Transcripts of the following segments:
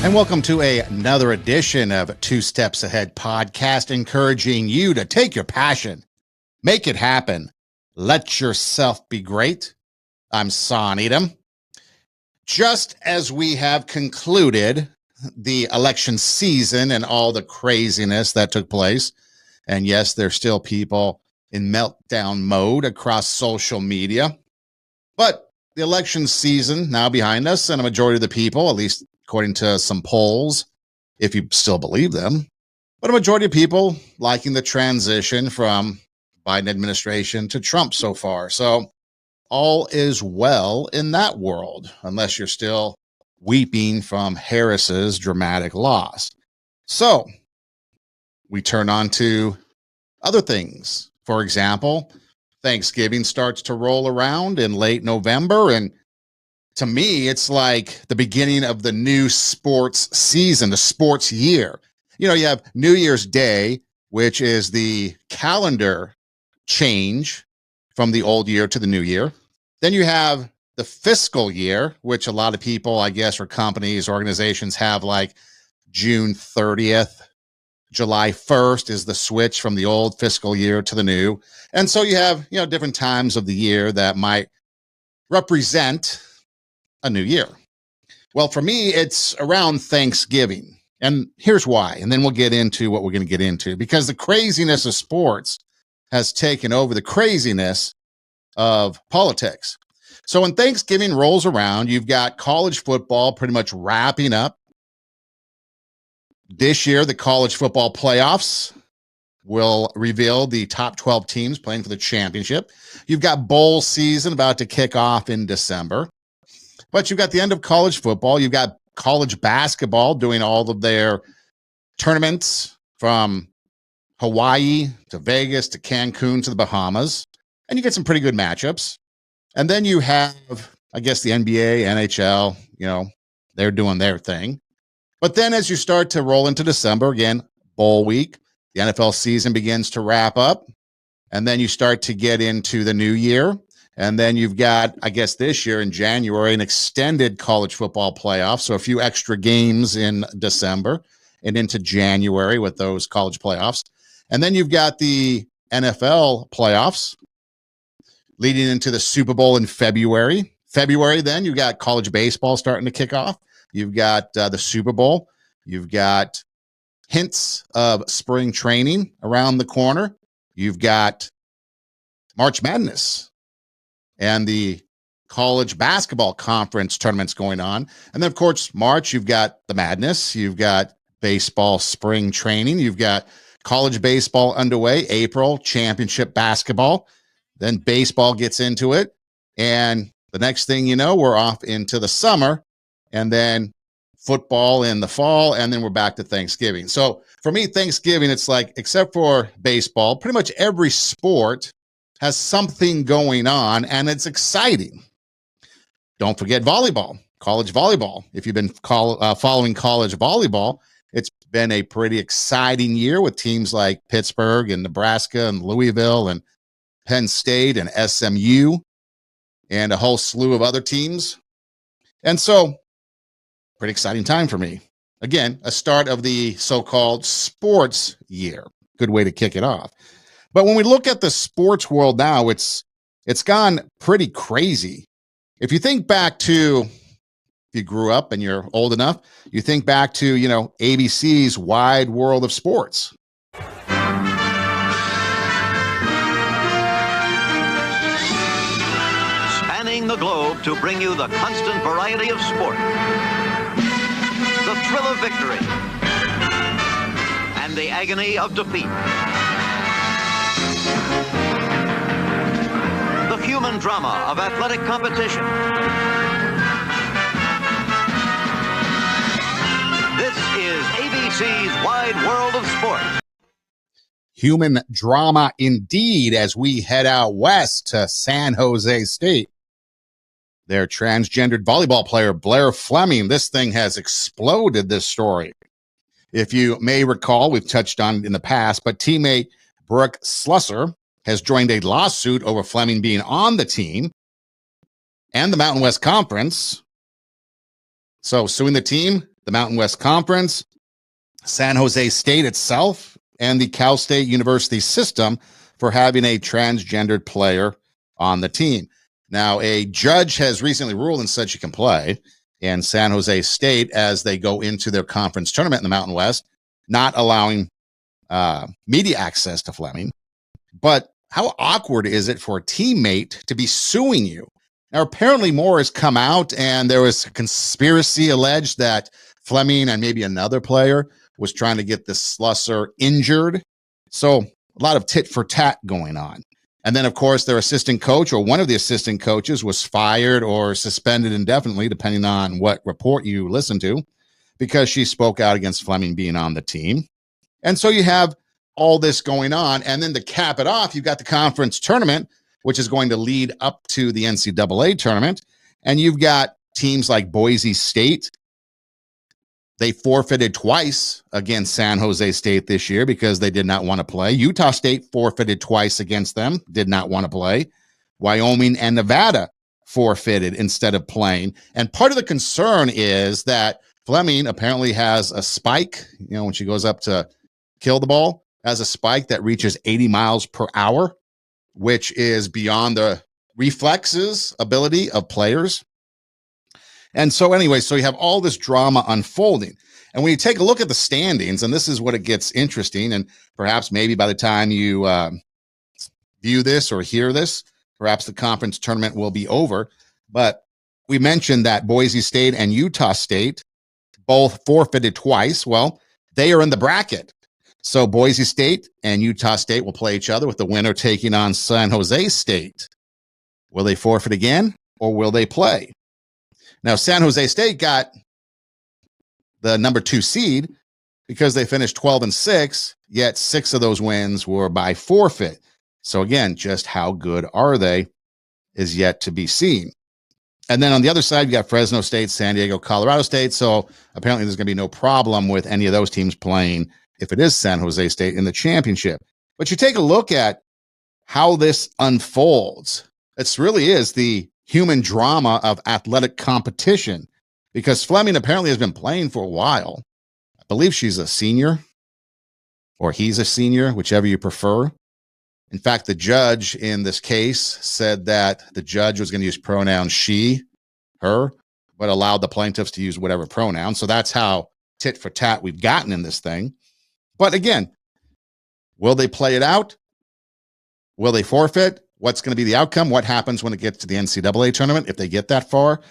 And welcome to another edition of Two Steps Ahead podcast, encouraging you to take your passion, make it happen, let yourself be great. I'm Son Edom. Just as we have concluded the election season and all the craziness that took place, and yes, there's still people in meltdown mode across social media, but the election season now behind us, and a majority of the people, at least according to some polls, if you still believe them, but a majority of people liking the transition from Biden administration to Trump so far. So all is well in that world, unless you're still weeping from Harris's dramatic loss. So we turn on to other things. For example, Thanksgiving starts to roll around in late November, and to me, it's like the beginning of the new sports season, the sports year. You know, you have New Year's Day, which is the calendar change from the old year to the new year. Then you have the fiscal year, which a lot of people, I guess, or companies, organizations have like June 30th. July 1st is the switch from the old fiscal year to the new. And so you have, different times of the year that might represent a new year. Well, for me, it's around Thanksgiving. And here's why. And then we'll get into what we're going to get into, because the craziness of sports has taken over the craziness of politics. So when Thanksgiving rolls around, you've got college football pretty much wrapping up. This year, the college football playoffs will reveal the top 12 teams playing for the championship. You've got bowl season about to kick off in December. But you've got the end of college football. You've got college basketball doing all of their tournaments from Hawaii to Vegas to Cancun to the Bahamas. And you get some pretty good matchups. And then you have, I guess, the NBA, NHL, they're doing their thing. But then as you start to roll into December, again, bowl week, the NFL season begins to wrap up. And then you start to get into the new year. And then you've got, I guess, this year in January, an extended college football playoff. So a few extra games in December and into January with those college playoffs. And then you've got the NFL playoffs leading into the Super Bowl in February. Then you've got college baseball starting to kick off. You've got the Super Bowl. You've got hints of spring training around the corner. You've got March Madness and the college basketball conference tournaments going on. And then, of course, March, you've got the madness. You've got baseball spring training. You've got college baseball underway. April, championship basketball. Then baseball gets into it. And the next thing you know, we're off into the summer. And then football in the fall. And then we're back to Thanksgiving. So for me, Thanksgiving, it's like, except for baseball, pretty much every sport has something going on, and it's exciting. Don't forget volleyball, college volleyball. If you've been following college volleyball, it's been a pretty exciting year with teams like Pittsburgh and Nebraska and Louisville and Penn State and SMU and a whole slew of other teams. And so, pretty exciting time for me. Again, a start of the so-called sports year. Good way to kick it off. But when we look at the sports world now, it's gone pretty crazy. If you think back to, if you grew up and you're old enough, you think back to, ABC's Wide World of Sports. Spanning the globe to bring you the constant variety of sport, the thrill of victory, and the agony of defeat. The human drama of athletic competition. This is ABC's Wide World of Sport. Human drama indeed, as we head out west to San Jose State. Their transgendered volleyball player, Blair Fleming, this thing has exploded, this story. If you may recall, we've touched on it in the past, but teammate Brooke Slusser has joined a lawsuit over Fleming being on the team and the Mountain West Conference. So suing the team, the Mountain West Conference, San Jose State itself, and the Cal State University system for having a transgendered player on the team. Now, a judge has recently ruled and said she can play in San Jose State as they go into their conference tournament in the Mountain West, not allowing media access to Fleming. But how awkward is it for a teammate to be suing you? Now, apparently more has come out, and there was a conspiracy alleged that Fleming and maybe another player was trying to get this Slusser injured. So a lot of tit for tat going on. And then, of course, their assistant coach or one of the assistant coaches was fired or suspended indefinitely, depending on what report you listen to, because she spoke out against Fleming being on the team. And so you have all this going on. And then to cap it off, you've got the conference tournament, which is going to lead up to the NCAA tournament. And you've got teams like Boise State. They forfeited twice against San Jose State this year because they did not want to play. Utah State forfeited twice against them, did not want to play. Wyoming and Nevada forfeited instead of playing. And part of the concern is that Fleming apparently has a spike, when she goes up to kill the ball, has a spike that reaches 80 miles per hour, which is beyond the reflexes ability of players. And so anyway, so you have all this drama unfolding. And when you take a look at the standings, and this is what it gets interesting, and perhaps maybe by the time you view this or hear this, perhaps the conference tournament will be over. But we mentioned that Boise State and Utah State both forfeited twice. Well, they are in the bracket. So Boise State and Utah State will play each other, with the winner taking on San Jose State. Will they forfeit again, or will they play? Now, San Jose State got the number 2 seed because they finished 12-6, yet 6 of those wins were by forfeit. So again, just how good are they is yet to be seen. And then on the other side, you got Fresno State, San Diego, Colorado State. So apparently there's going to be no problem with any of those teams playing if it is San Jose State in the championship. But you take a look at how this unfolds. It really is the human drama of athletic competition, because Fleming apparently has been playing for a while. I believe she's a senior, or he's a senior, whichever you prefer. In fact, the judge in this case said that the judge was going to use pronouns she, her, but allowed the plaintiffs to use whatever pronoun. So that's how tit for tat we've gotten in this thing. But again, will they play it out? Will they forfeit? What's going to be the outcome? What happens when it gets to the NCAA tournament, if they get that far?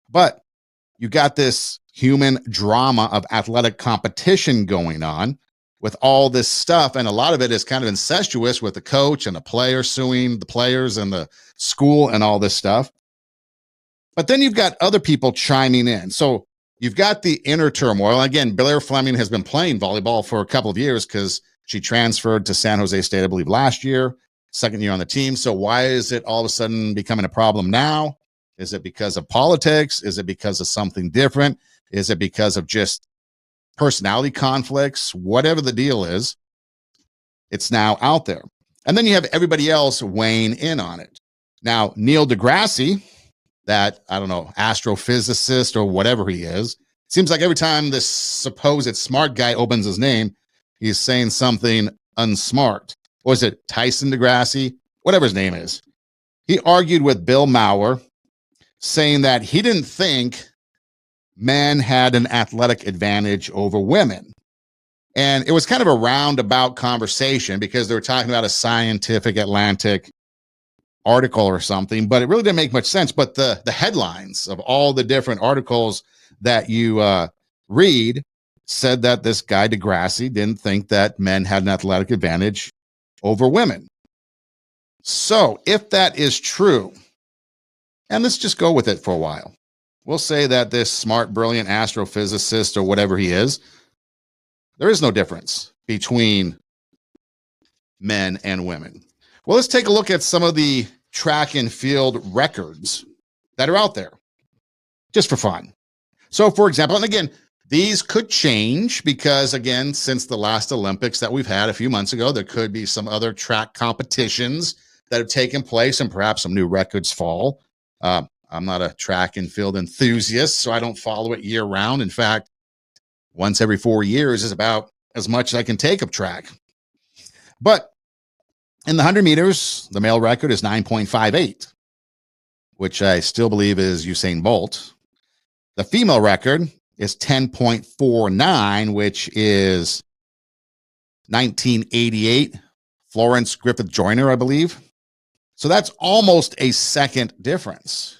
But you got this human drama of athletic competition going on with all this stuff. And a lot of it is kind of incestuous with the coach and the player suing the players and the school and all this stuff. But then you've got other people chiming in. So you've got the inner turmoil. Again, Blair Fleming has been playing volleyball for a couple of years because she transferred to San Jose State, I believe, last year. Second year on the team. So why is it all of a sudden becoming a problem now? Is it because of politics? Is it because of something different? Is it because of just personality conflicts? Whatever the deal is, it's now out there. And then you have everybody else weighing in on it. Now, Neil deGrasse, that, I don't know, astrophysicist or whatever he is, seems like every time this supposed smart guy opens his name, he's saying something unsmart. Was it Tyson deGrasse? Whatever his name is. He argued with Bill Maher, saying that he didn't think men had an athletic advantage over women. And it was kind of a roundabout conversation because they were talking about a Scientific Atlantic article or something, but it really didn't make much sense. But the headlines of all the different articles that you read said that this guy deGrasse didn't think that men had an athletic advantage over women. So if that is true, and let's just go with it for a while, we'll say that this smart, brilliant astrophysicist or whatever he is, there is no difference between men and women. Well, let's take a look at some of the track and field records that are out there, just for fun. So, for example, and again, these could change because, again, since the last Olympics that we've had a few months ago, there could be some other track competitions that have taken place and perhaps some new records fall. I'm not a track and field enthusiast, so I don't follow it year round. In fact, Once every 4 years is about as much as I can take of track. But in the 100 meters, the male record is 9.58, which I still believe is Usain Bolt. The female record is 10.49, which is 1988 Florence Griffith Joyner, I believe. So that's almost a second difference.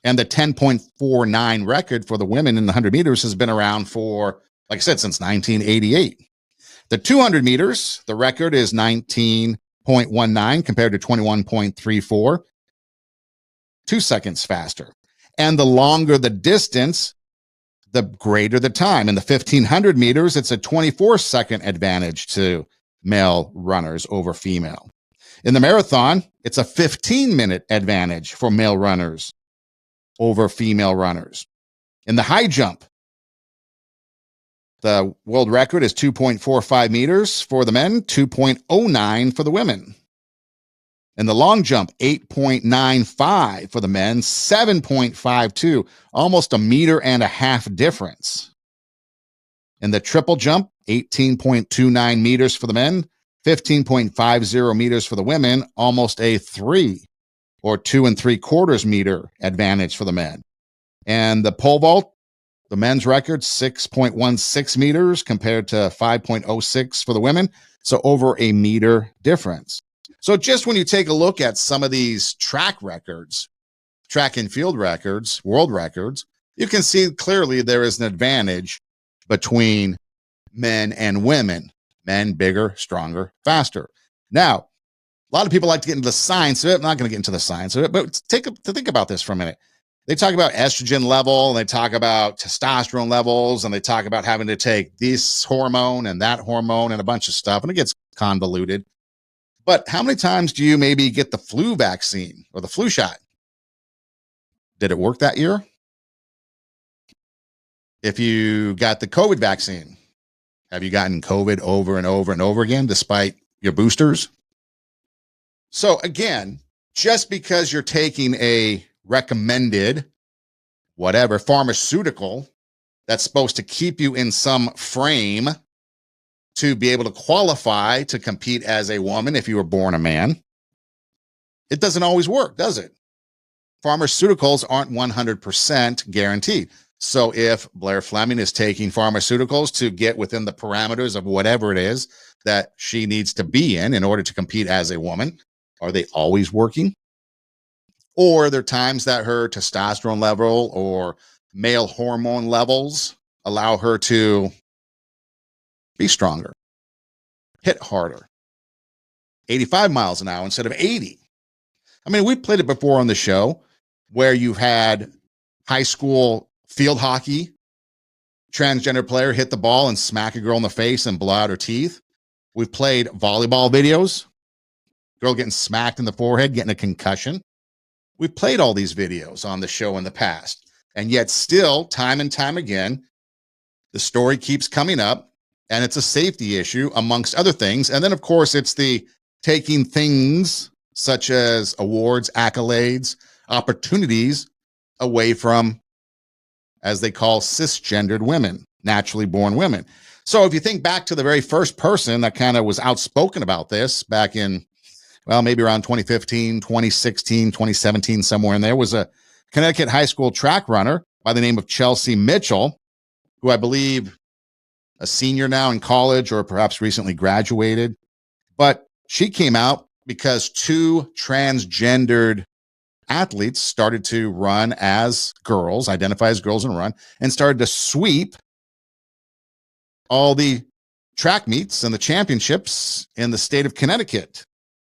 And the 10.49 record for the women in the 100 meters has been around for, like I said, since 1988. The 200 meters, the record is 19.19 compared to 21.34, 2 seconds faster. And the longer the distance, the greater the time. In the 1500 meters, it's a 24-second advantage to male runners over female. In the marathon, it's a 15-minute advantage for male runners over female runners. In the high jump, the world record is 2.45 meters for the men, 2.09 for the women. In the long jump, 8.95 for the men, 7.52, almost a meter and a half difference. In the triple jump, 18.29 meters for the men, 15.50 meters for the women, almost a 3 or 2 3/4 meter advantage for the men. And the pole vault, the men's record, 6.16 meters compared to 5.06 for the women. So over a meter difference. So just when you take a look at some of these track records, track and field records, world records, you can see clearly there is an advantage between men and women. Men bigger, stronger, faster. Now, a lot of people like to get into the science of it. I'm not going to get into the science of it, but think about this for a minute. They talk about estrogen level, and they talk about testosterone levels, and they talk about having to take this hormone and that hormone and a bunch of stuff, and it gets convoluted. But how many times do you maybe get the flu vaccine or the flu shot? Did it work that year? If you got the COVID vaccine, have you gotten COVID over and over and over again despite your boosters? So again, just because you're taking a recommended whatever pharmaceutical that's supposed to keep you in some frame to be able to qualify to compete as a woman if you were born a man, it doesn't always work, does it? Pharmaceuticals aren't 100% guaranteed. So if Blair Fleming is taking pharmaceuticals to get within the parameters of whatever it is that she needs to be in order to compete as a woman, are they always working? Or are there times that her testosterone level or male hormone levels allow her to be stronger, hit harder, 85 miles an hour instead of 80? I mean, we played it before on the show where you've had high school field hockey, transgender player hit the ball and smack a girl in the face and blow out her teeth. We've played volleyball videos, girl getting smacked in the forehead, getting a concussion. We've played all these videos on the show in the past, and yet still, time and time again, the story keeps coming up, and it's a safety issue amongst other things. And then, of course, it's the taking things such as awards, accolades, opportunities away from, as they call, cisgendered women, naturally born women. So if you think back to the very first person that kind of was outspoken about this back in, well, maybe around 2015, 2016, 2017, somewhere in there, was a Connecticut high school track runner by the name of Chelsea Mitchell, who I believe a senior now in college or perhaps recently graduated. But she came out because 2 transgendered athletes started to run as girls, identify as girls and run, and started to sweep all the track meets and the championships in the state of Connecticut.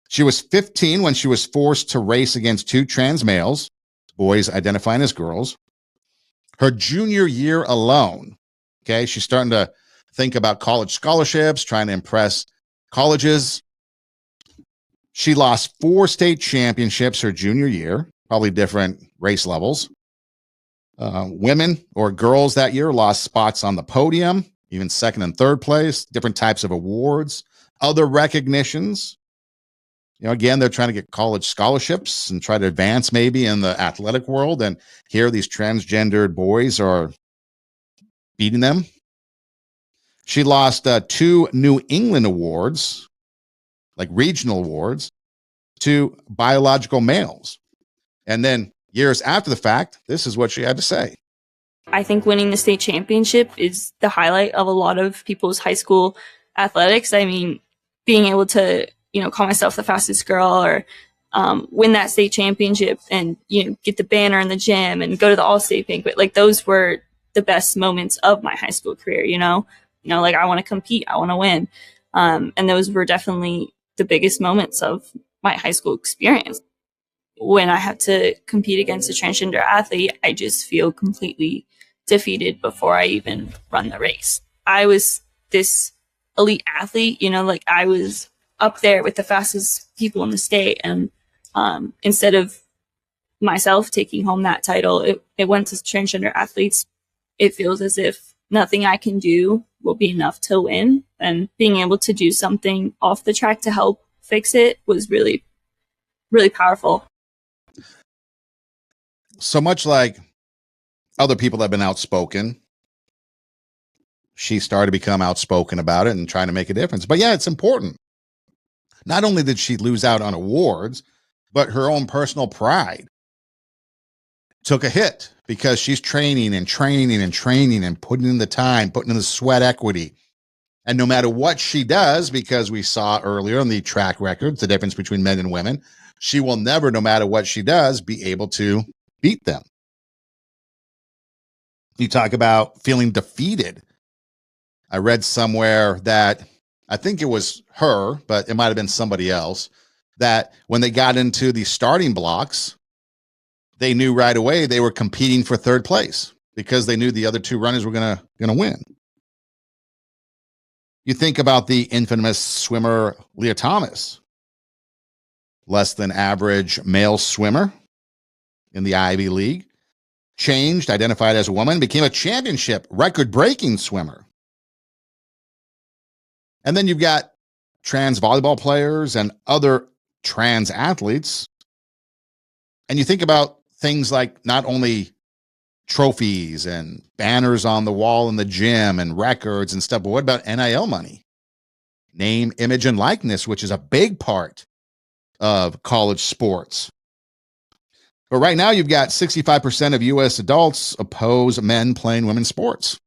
She was 15 when she was forced to race against 2 trans males, boys identifying as girls. Her junior year alone, okay, she's starting to think about college scholarships, trying to impress colleges. She lost 4 state championships her junior year, probably different race levels. Women or girls that year lost spots on the podium, even second and third place, different types of awards, other recognitions. You know, again, they're trying to get college scholarships and try to advance maybe in the athletic world. And here these transgendered boys are beating them. She lost 2 New England awards, like regional awards, to biological males. And then years after the fact, this is what she had to say. I think winning the state championship is the highlight of a lot of people's high school athletics. I mean, being able to, call myself the fastest girl or win that state championship and, get the banner in the gym and go to the all-state banquet. Like, those were the best moments of my high school career, like, I want to compete, I want to win. And those were definitely the biggest moments of my high school experience. When I have to compete against a transgender athlete, I just feel completely defeated before I even run the race. I was this elite athlete, like I was up there with the fastest people in the state. And instead of myself taking home that title, it went to transgender athletes. It feels as if nothing I can do will be enough to win. And being able to do something off the track to help fix it was really, really powerful. So much like other people that have been outspoken, she started to become outspoken about it and trying to make a difference. But yeah, it's important. Not only did she lose out on awards, but her own personal pride took a hit because she's training and training and training and putting in the time, putting in the sweat equity. And no matter what she does, because we saw earlier on the track records, the difference between men and women, she will never, no matter what she does, be able to beat them. You talk about feeling defeated. I read somewhere that I think it was her, but it might have been somebody else, that when they got into the starting blocks, they knew right away they were competing for third place because they knew the other 2 runners were gonna win. You think about the infamous swimmer Leah Thomas, less than average male swimmer in the Ivy League, changed, identified as a woman, became a championship record-breaking swimmer. And then you've got trans volleyball players and other trans athletes. And you think about things like not only trophies and banners on the wall in the gym and records and stuff, but what about NIL money? Name, image, and likeness, which is a big part of college sports. But right now, you've got 65% of U.S. adults oppose men playing women's sports.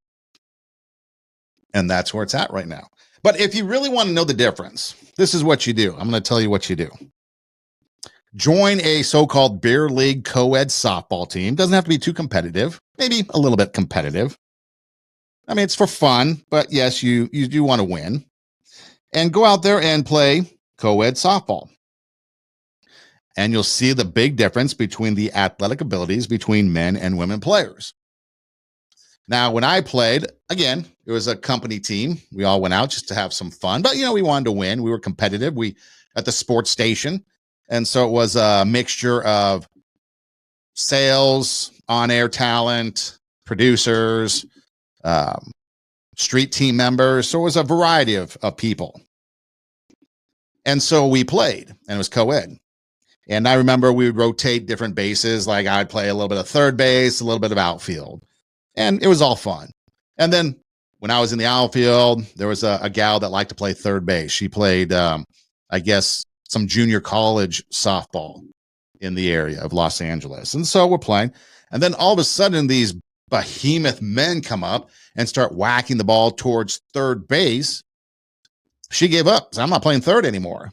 And that's where it's at right now. But if you really want to know the difference, this is what you do. I'm going to tell you what you do. Join a so-called beer league co-ed softball team. Doesn't have to be too competitive, maybe a little bit competitive. I mean, it's for fun, but yes, you do want to win. And go out there and play co-ed softball. And you'll see the big difference between the athletic abilities between men and women players. Now, when I played, again, it was a company team. We all went out just to have some fun, but we wanted to win. We were competitive. We at the sports station. And so it was a mixture of sales, on-air talent, producers, street team members. So it was a variety of people. And so we played, and it was co-ed. And I remember we would rotate different bases. Like I'd play a little bit of third base, a little bit of outfield. And it was all fun. And then when I was in the outfield, there was a gal that liked to play third base. She played, I guess, some junior college softball in the area of Los Angeles. And so we're playing. And then all of a sudden, these behemoth men come up and start whacking the ball towards third base. She gave up. So I'm not playing third anymore.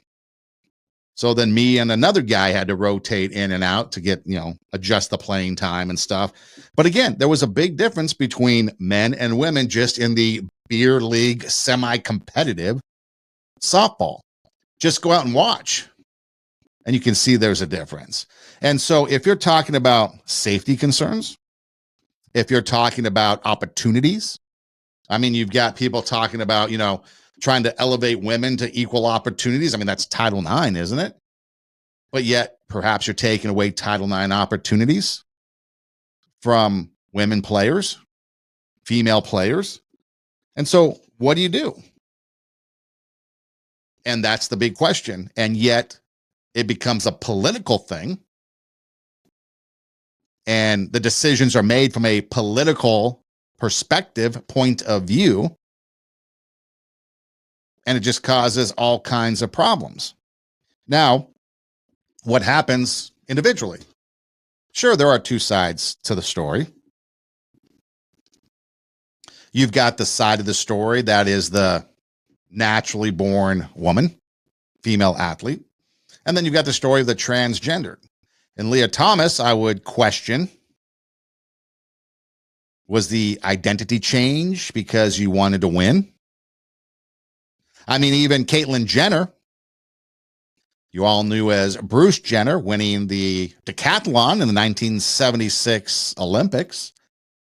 So then me and another guy had to rotate in and out to get, adjust the playing time and stuff. But again, there was a big difference between men and women just in the beer league semi-competitive softball. Just go out and watch, and you can see there's a difference. And so if you're talking about safety concerns, if you're talking about opportunities, I mean, you've got people talking about, trying to elevate women to equal opportunities. I mean, that's Title IX, isn't it? But yet, perhaps you're taking away Title IX opportunities from women players, female players. And so what do you do? And that's the big question. And yet it becomes a political thing. And the decisions are made from a political perspective, point of view. and it just causes all kinds of problems. Now, what happens individually? Sure, there are two sides to the story. You've got the side of the story that is the naturally born woman, female athlete. And then you've got the story of the transgendered. And Leah Thomas, I would question, was the identity change because you wanted to win? I mean, even Caitlyn Jenner, you all knew as Bruce Jenner, winning the decathlon in the 1976 Olympics,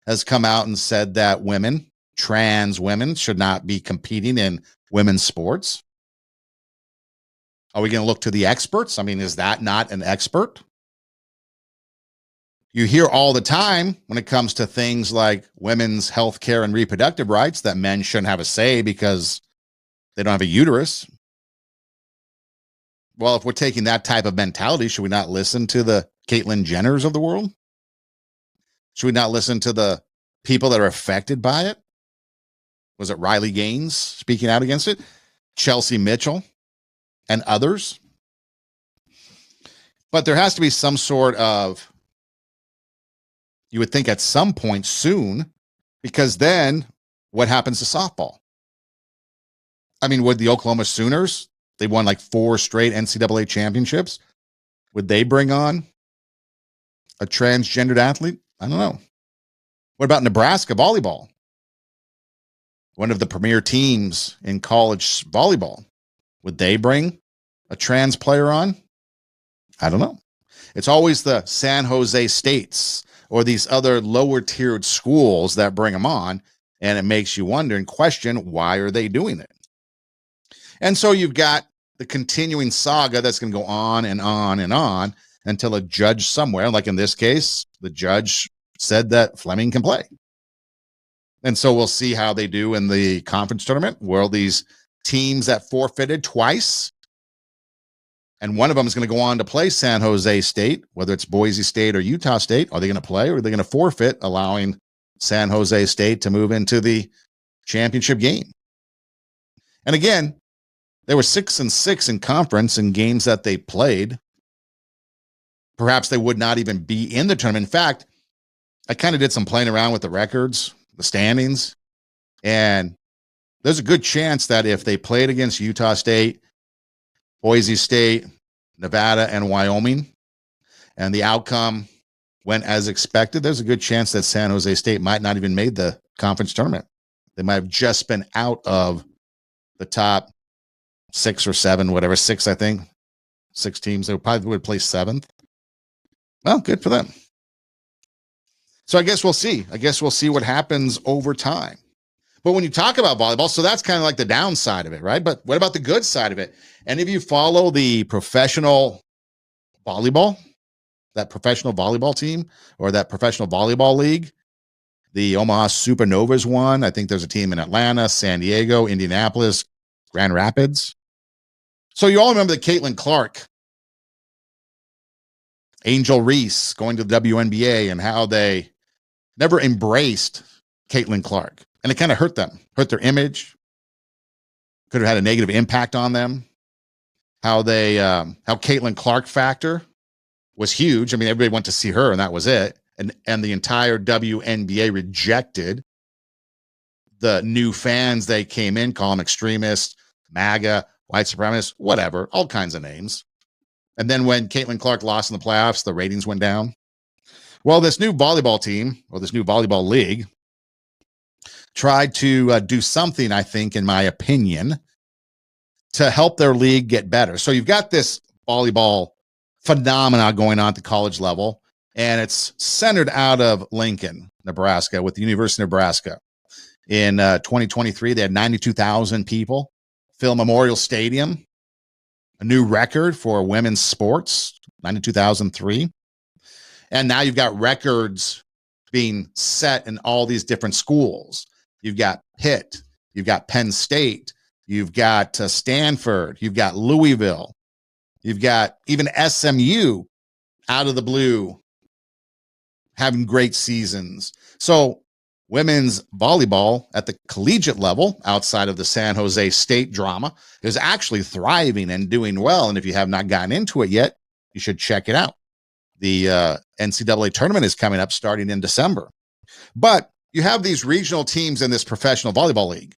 has come out and said that women, trans women, should not be competing in women's sports. Are we going to look to the experts? I mean, is that not an expert? You hear all the time when it comes to things like women's health care and reproductive rights that men shouldn't have a say because they don't have a uterus. Well, if we're taking that type of mentality, should we not listen to the Caitlyn Jenners of the world? Should we not listen to the people that are affected by it? Was it Riley Gaines speaking out against it? Chelsea Mitchell and others? But there has to be some sort of, you would think at some point soon, because then what happens to softball? I mean, would the Oklahoma Sooners, they won like 4 straight NCAA championships, would they bring on a transgendered athlete? I don't know. What about Nebraska volleyball? One of the premier teams in college volleyball. Would they bring a trans player on? I don't know. It's always the San Jose States or these other lower tiered schools that bring them on, and it makes you wonder and question, why are they doing it? And so you've got the continuing saga that's going to go on and on and on until a judge somewhere, like in this case, the judge said that Fleming can play. And so we'll see how they do in the conference tournament. Will these teams that forfeited twice, and one of them is going to go on to play San Jose State, whether it's Boise State or Utah State, are they going to play or are they going to forfeit, allowing San Jose State to move into the championship game? And again, they were 6-6 in conference in games that they played. Perhaps they would not even be in the tournament. In fact, I kind of did some playing around with the records, the standings, and there's a good chance that if they played against Utah State, Boise State, Nevada, and Wyoming, and the outcome went as expected, there's a good chance that San Jose State might not even made the conference tournament. They might have just been out of the top 6 or 7, whatever, 6, I think. 6 teams. They probably would play 7th. Well, good for them. So I guess we'll see. I guess we'll see what happens over time. But when you talk about volleyball, so that's kind of like the downside of it, right? But what about the good side of it? Any of you follow the professional volleyball, that professional volleyball team or that professional volleyball league? The Omaha Supernovas won. I think there's a team in Atlanta, San Diego, Indianapolis, Grand Rapids. So you all remember the Caitlin Clark, Angel Reese going to the WNBA, and how they never embraced Caitlin Clark. And it kind of hurt them, hurt their image, could have had a negative impact on them. How Caitlin Clark factor was huge. I mean, everybody went to see her and that was it. And the entire WNBA rejected the new fans. They came in, call them extremists, MAGA, white supremacists, whatever, all kinds of names. And then when Caitlin Clark lost in the playoffs, the ratings went down. Well, this new volleyball team, or this new volleyball league, tried to do something, I think, in my opinion, to help their league get better. So you've got this volleyball phenomena going on at the college level, and it's centered out of Lincoln, Nebraska, with the University of Nebraska. In 2023, they had 92,000 people fill Memorial Stadium, a new record for women's sports, 92,003. And now you've got records being set in all these different schools. You've got Pitt, you've got Penn State, you've got Stanford, you've got Louisville, you've got even SMU out of the blue having great seasons. So women's volleyball at the collegiate level, outside of the San Jose State drama, is actually thriving and doing well. And if you have not gotten into it yet, you should check it out. The NCAA tournament is coming up starting in December. But you have these regional teams in this professional volleyball league.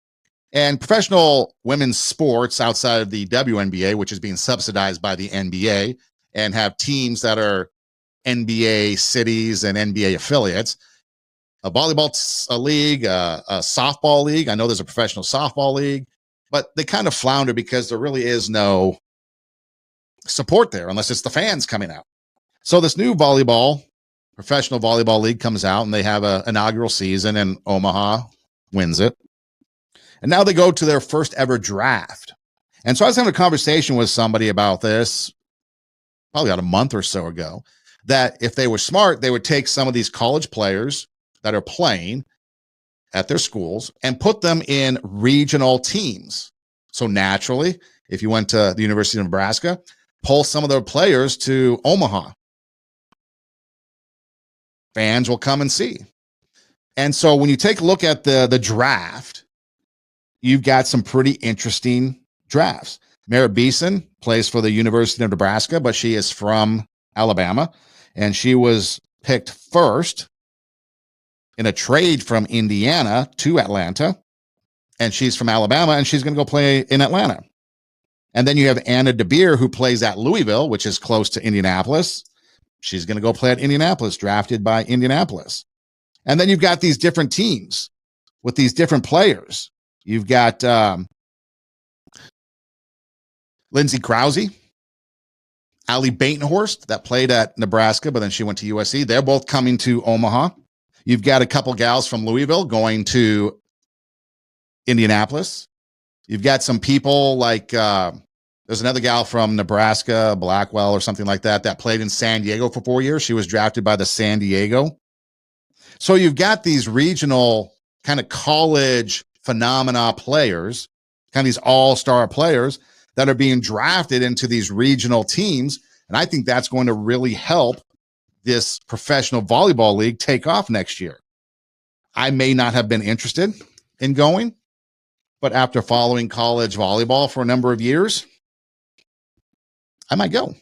And professional women's sports outside of the WNBA, which is being subsidized by the NBA, and have teams that are NBA cities and NBA affiliates, a volleyball league, a softball league. I know there's a professional softball league, but they kind of flounder because there really is no support there unless it's the fans coming out. So this new professional volleyball league comes out, and they have an inaugural season, and Omaha wins it. And now they go to their first ever draft. And so I was having a conversation with somebody about this probably about a month or so ago, that if they were smart, they would take some of these college players that are playing at their schools and put them in regional teams. So naturally, if you went to the University of Nebraska, pull some of their players to Omaha. Fans will come and see. And so when you take a look at the draft, you've got some pretty interesting drafts. Merritt Beeson plays for the University of Nebraska, but she is from Alabama, and she was picked first in a trade from Indiana to Atlanta, and she's from Alabama, and she's going to go play in Atlanta. And then you have Anna DeBeer, who plays at Louisville, which is close to Indianapolis. She's going to go play at Indianapolis, drafted by Indianapolis. And then you've got these different teams with these different players. You've got Lindsey Krause, Allie Batenhorst, that played at Nebraska, but then she went to USC. They're both coming to Omaha. You've got a couple gals from Louisville going to Indianapolis. You've got some people like there's another gal from Nebraska, Blackwell or something like that, that played in San Diego for 4 years. She was drafted by the San Diego. So you've got these regional kind of college phenomena players, kind of these all-star players that are being drafted into these regional teams. And I think that's going to really help this professional volleyball league take off next year. I may not have been interested in going, but after following college volleyball for a number of years, I might go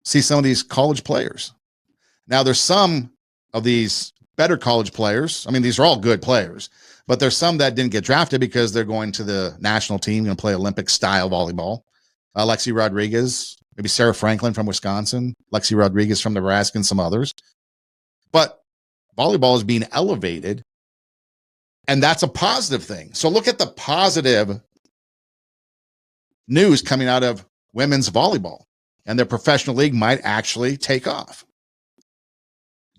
see some of these college players. Now, there's some of these better college players. I mean, these are all good players, but there's some that didn't get drafted because they're going to the national team, going to play Olympic style volleyball. Lexi Rodriguez, maybe Sarah Franklin from Wisconsin, Lexi Rodriguez from Nebraska, and some others. But volleyball is being elevated, and that's a positive thing. So look at the positive news coming out of women's volleyball, and their professional league might actually take off.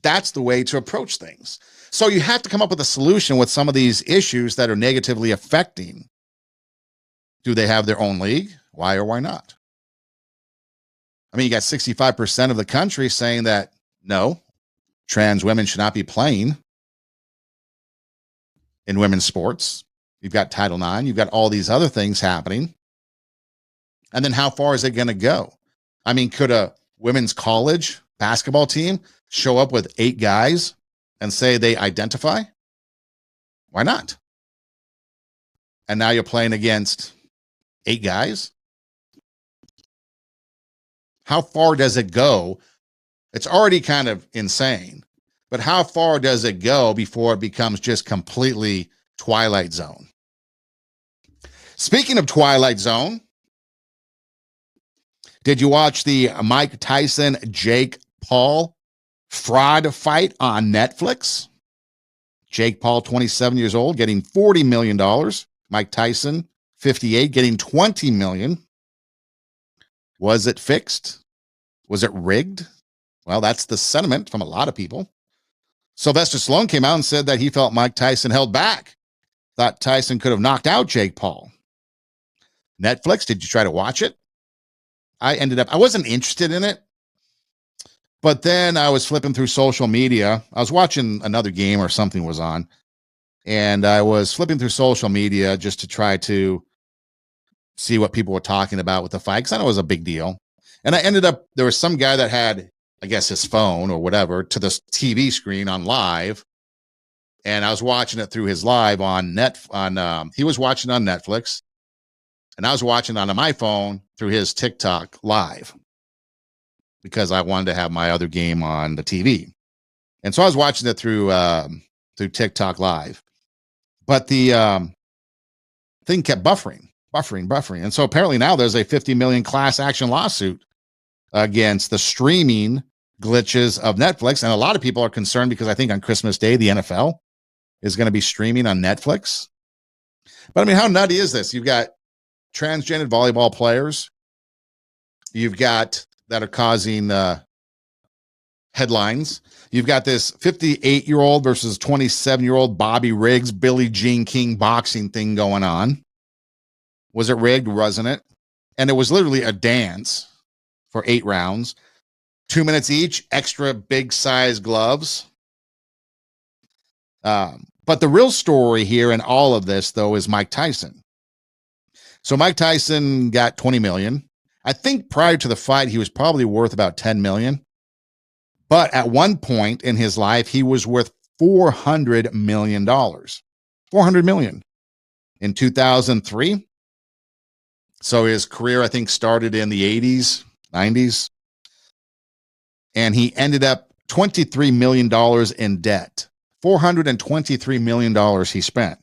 That's the way to approach things. So you have to come up with a solution with some of these issues that are negatively affecting. Do they have their own league? Why or why not? I mean, you got 65% of the country saying that no, trans women should not be playing in women's sports. You've got Title IX. You've got all these other things happening. And then how far is it going to go? I mean, could a women's college basketball team show up with 8 guys and say they identify? Why not? And now you're playing against 8 guys? How far does it go? It's already kind of insane, but how far does it go before it becomes just completely Twilight Zone? Speaking of Twilight Zone, did you watch the Mike Tyson Jake Paul fraud fight on Netflix? Jake Paul, 27 years old, getting $40 million. Mike Tyson, 58, getting $20 million. Was it fixed? Was it rigged? Well, that's the sentiment from a lot of people. Sylvester Stallone came out and said that he felt Mike Tyson held back. Thought Tyson could have knocked out Jake Paul. Netflix, did you try to watch it? I wasn't interested in it. But then I was flipping through social media. I was watching another game or something was on. And I was flipping through social media just to try to see what people were talking about with the fight, because I know it was a big deal. And I ended up, there was some guy that had, I guess, his phone or whatever to the TV screen on live. And I was watching it through his live on he was watching on Netflix, and I was watching on my phone through his TikTok live because I wanted to have my other game on the TV. And so I was watching it through TikTok live, but the thing kept buffering. And so apparently now there's a 50 million class action lawsuit against the streaming glitches of Netflix. And a lot of people are concerned because I think on Christmas Day, the NFL is going to be streaming on Netflix. But I mean, how nutty is this? You've got transgender volleyball players. You've got that are causing headlines. You've got this 58-year-old versus 27-year-old Bobby Riggs, Billie Jean King boxing thing going on. Was it rigged? Wasn't it? And it was literally a dance for 8 rounds, 2 minutes each, extra big size gloves. But the real story here in all of this, though, is Mike Tyson. So Mike Tyson got 20 million. I think prior to the fight, he was probably worth about 10 million. But at one point in his life, he was worth $400 million. 400 million in 2003. So his career, I think, started in the 80s, 90s. And he ended up $23 million in debt. $423 million he spent.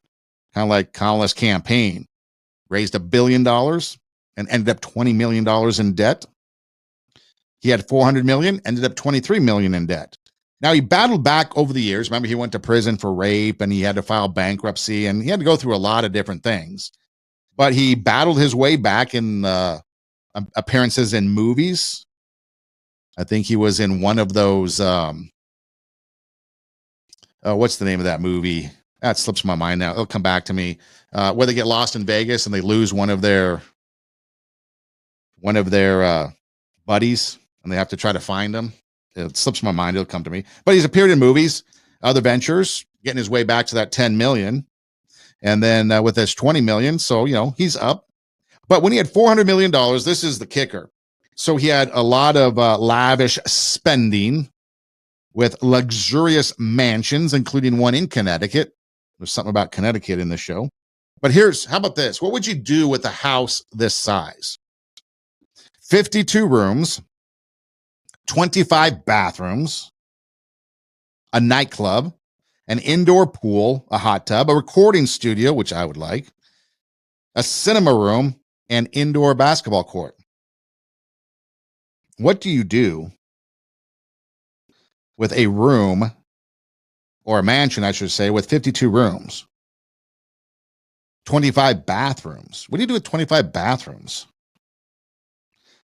Kind of like Kamala's campaign. Raised $1 billion and ended up $20 million in debt. He had 400 million, ended up 23 million in debt. Now he battled back over the years. Remember, he went to prison for rape and he had to file bankruptcy and he had to go through a lot of different things. But he battled his way back in appearances in movies. I think he was in one of those. What's the name of that movie? That slips my mind now. It'll come back to me. Where they get lost in Vegas and they lose one of their buddies and they have to try to find him. It slips my mind. It'll come to me. But he's appeared in movies, other ventures, getting his way back to that 10 million. And then with this 20 million, so, he's up. But when he had $400 million, this is the kicker. So he had a lot of lavish spending with luxurious mansions, including one in Connecticut. There's something about Connecticut in the show. But how about this? What would you do with a house this size? 52 rooms, 25 bathrooms, a nightclub, an indoor pool, a hot tub, a recording studio, which I would like, a cinema room, and indoor basketball court. What do you do with a room, or a mansion, I should say, with 52 rooms, 25 bathrooms? What do you do with 25 bathrooms?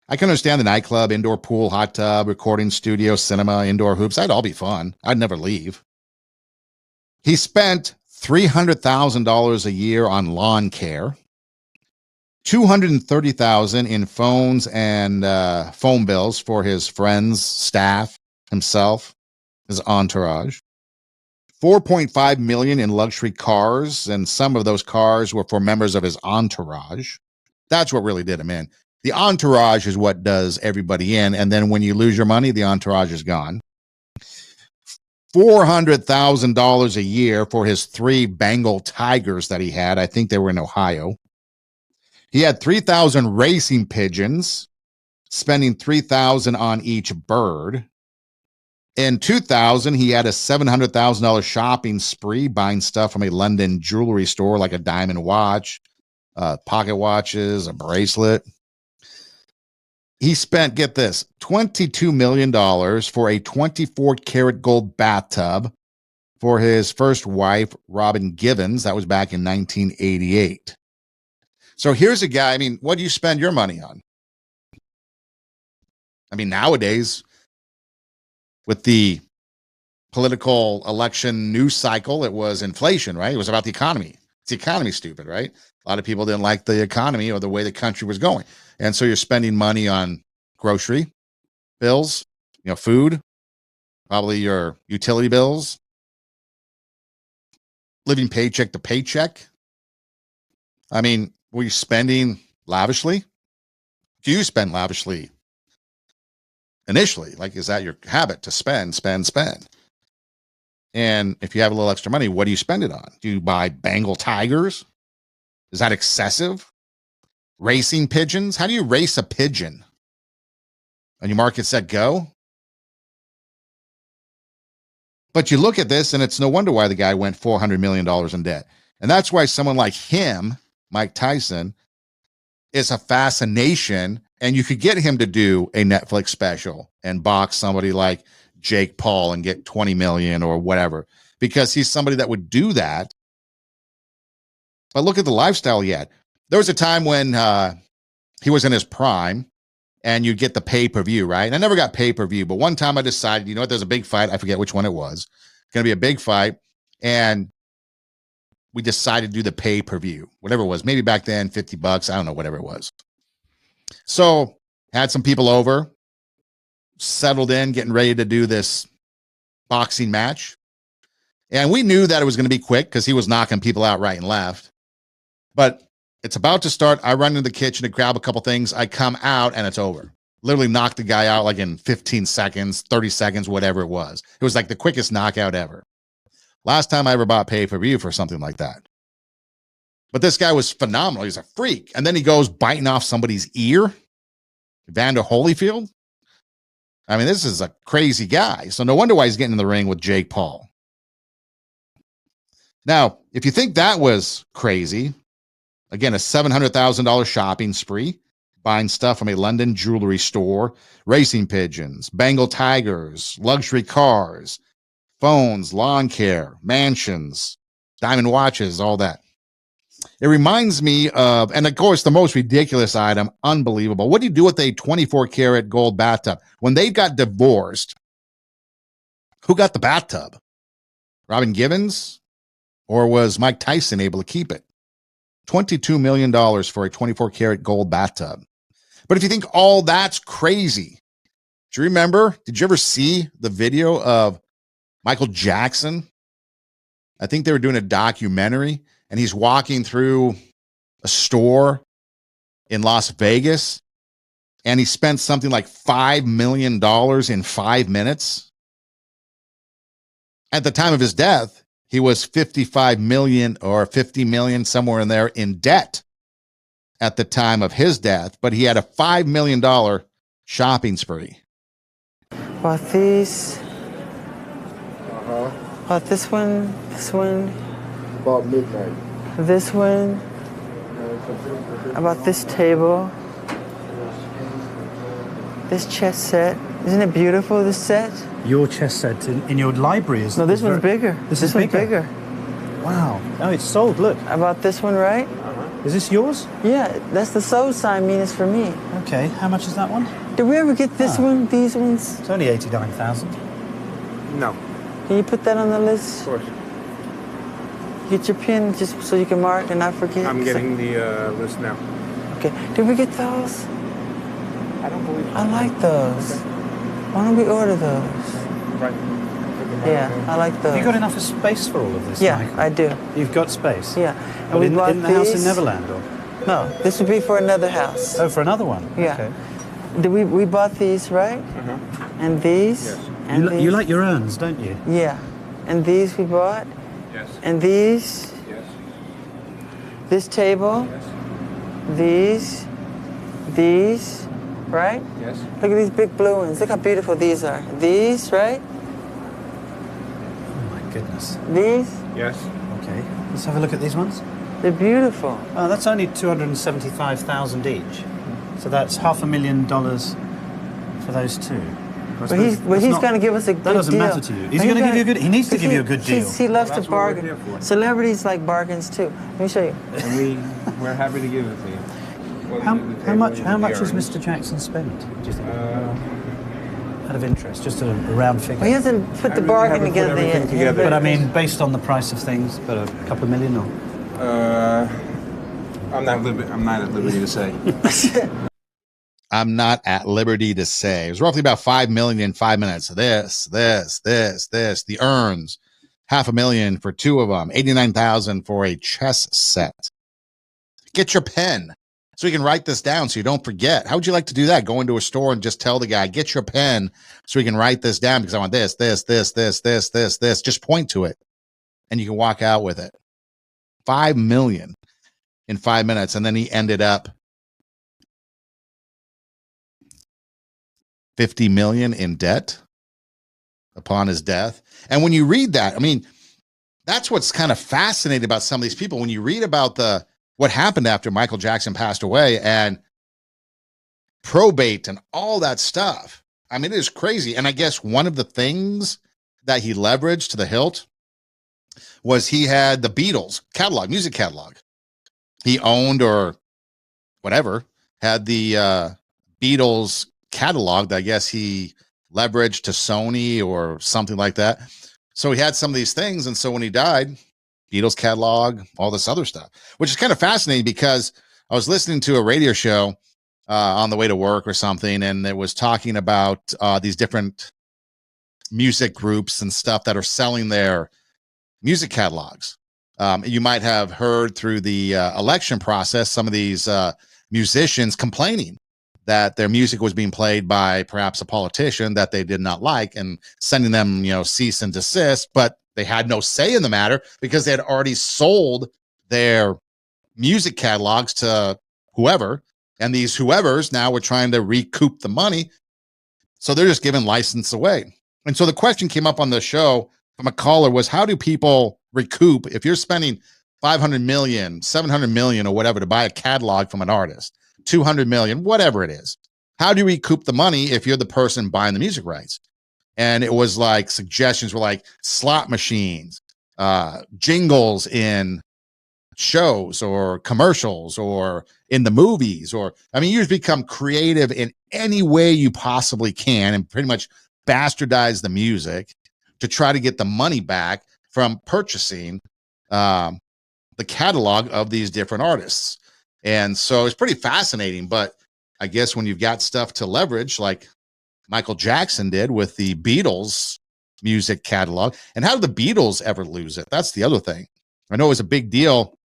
I can understand the nightclub, indoor pool, hot tub, recording studio, cinema, indoor hoops. That'd all be fun. I'd never leave. He spent $300,000 a year on lawn care, $230,000 in phones and phone bills for his friends, staff, himself, his entourage. $4.5 million in luxury cars, and some of those cars were for members of his entourage. That's what really did him in. The entourage is what does everybody in, and then when you lose your money, the entourage is gone. $400,000 a year for his 3 Bengal tigers that he had. I think they were in Ohio. He had 3,000 racing pigeons, spending $3,000 on each bird. In 2000, he had a $700,000 shopping spree, buying stuff from a London jewelry store like a diamond watch, pocket watches, a bracelet. He spent, get this, $22 million for a 24-karat gold bathtub for his first wife, Robin Givens. That was back in 1988. So here's a guy, what do you spend your money on? Nowadays, with the political election news cycle, it was inflation, right? It was about the economy. It's the economy, stupid, right? A lot of people didn't like the economy or the way the country was going. And so you're spending money on grocery bills, food, probably your utility bills, living paycheck to paycheck. Were you spending lavishly? Do you spend lavishly initially? Like, is that your habit to spend? And if you have a little extra money, what do you spend it on? Do you buy Bengal tigers? Is that excessive? Racing pigeons? How do you race a pigeon? On your market, set, go? But you look at this, and it's no wonder why the guy went $400 million in debt. And that's why someone like him, Mike Tyson, is a fascination. And you could get him to do a Netflix special and box somebody like Jake Paul and get 20 million or whatever, because he's somebody that would do that. But look at the lifestyle he had. There was a time when he was in his prime, and you'd get the pay-per-view, right? And I never got pay-per-view, but one time I decided, you know what, there's a big fight. I forget which one it was. It's going to be a big fight. And we decided to do the pay-per-view, whatever it was. Maybe back then, $50. I don't know, whatever it was. So had some people over, settled in, getting ready to do this boxing match. And we knew that it was going to be quick because he was knocking people out right and left. But it's about to start. I run into the kitchen to grab a couple things. I come out and it's over. Literally knocked the guy out like in 15 seconds, 30 seconds, whatever it was. It was like the quickest knockout ever. Last time I ever bought pay-per-view for something like that. But this guy was phenomenal. He's a freak. And then he goes biting off somebody's ear. Evander Holyfield. I mean, this is a crazy guy. So no wonder why he's getting in the ring with Jake Paul. Now, if you think that was crazy, again, a $700,000 shopping spree, buying stuff from a London jewelry store, racing pigeons, Bengal tigers, luxury cars, phones, lawn care, mansions, diamond watches, all that. It reminds me of, and of course, the most ridiculous item, unbelievable. What do you do with a 24-karat gold bathtub? When they got divorced, who got the bathtub? Robin Givens? Or was Mike Tyson able to keep it? $22 million for a 24-karat gold bathtub. But if you think all that's crazy, do you remember, did you ever see the video of Michael Jackson? I think they were doing a documentary, and he's walking through a store in Las Vegas, and he spent something like $5 million in 5 minutes. At the time of his death, he was 55 million or 50 million, somewhere in there, in debt at the time of his death, but he had a $5 million shopping spree. Bought these. Bought this one, About midnight. this one. I bought this table. This chess set. Isn't it beautiful, this set? Your chess set in your library is... No, this one's bigger. This one's bigger. Wow. Oh, it's sold, look. I bought this one, right? Is this yours? Yeah, that's the soul sign, mean it's for me. Okay, how much is that one? Did we ever get this one, these ones? It's only 89,000. No, Can you put that on the list? of course. Get your pen just so you can mark and not forget. I'm getting the list now. Okay, did we get those? I don't believe I like those. Why don't we order those? Right. Yeah, I like those. Have you got enough space for all of this, Yeah, Michael? I do. You've got space? Yeah. And Oh, we in bought the house in these. Neverland? Or? No, this would be for another house. Oh, for another one? Yeah. Okay. We bought these, right? And these. Yes. And You like your urns, don't you? Yeah. And these we bought. Yes. And these. Yes. This table. Yes. These. Right? Yes. Look at these big blue ones. Look how beautiful these are. These, right? Oh, my goodness. These. Yes. Okay. Let's have a look at these ones. They're beautiful. Oh, that's only 275,000 each. So that's $500,000 for those two. But he's going to give us a good deal. That doesn't matter to you. He's going to give you a good... He needs to give you a good deal. He loves to That's what we're bargain. here for. Celebrities like bargains too. Let me show you. And we're happy to give it to you. How much has Mr. Jackson spent, do you think? Out of interest, just a round figure. Well, he hasn't put the bargain haven't put together everything yet. together. But I mean, based on the price of things, but a couple of million or... I'm not at liberty to say. I'm not at liberty to say. It was roughly about 5 million in 5 minutes. This. The urns, $500,000 for two of them, 89,000 for a chess set. Get your pen. So you can write this down so you don't forget. How would you like to do that? Go into a store and just tell the guy, get your pen so we can write this down because I want this. Just point to it and you can walk out with it. $5 million in 5 minutes. And then he ended up $50 million in debt upon his death. And when you read that, I mean, that's what's kind of fascinating about some of these people. When you read about what happened after Michael Jackson passed away and probate and all that stuff. I mean, it is crazy. And I guess one of the things that he leveraged to the hilt was he had the Beatles catalog, music catalog. He owned or whatever, had the Beatles catalog that I guess he leveraged to Sony or something like that. So he had some of these things. And so when he died, Beatles catalog, all this other stuff, which is kind of fascinating because I was listening to a radio show on the way to work or something, and it was talking about these different music groups and stuff that are selling their music catalogs. You might have heard through the election process, some of these musicians complaining that their music was being played by perhaps a politician that they did not like and sending them, cease and desist, but they had no say in the matter because they had already sold their music catalogs to whoever. And these whoever's now were trying to recoup the money. So they're just giving license away. And so the question came up on the show from a caller was, how do people recoup if you're spending 500 million, 700 million or whatever to buy a catalog from an artist, 200 million, whatever it is? How do you recoup the money if you're the person buying the music rights? And it was like suggestions were like slot machines, jingles in shows or commercials or in the movies, or, I mean, you just become creative in any way you possibly can and pretty much bastardize the music to try to get the money back from purchasing the catalog of these different artists. And so it's pretty fascinating, but I guess when you've got stuff to leverage, like Michael Jackson did with the Beatles music catalog. And how did the Beatles ever lose it? That's the other thing. I know it was a big deal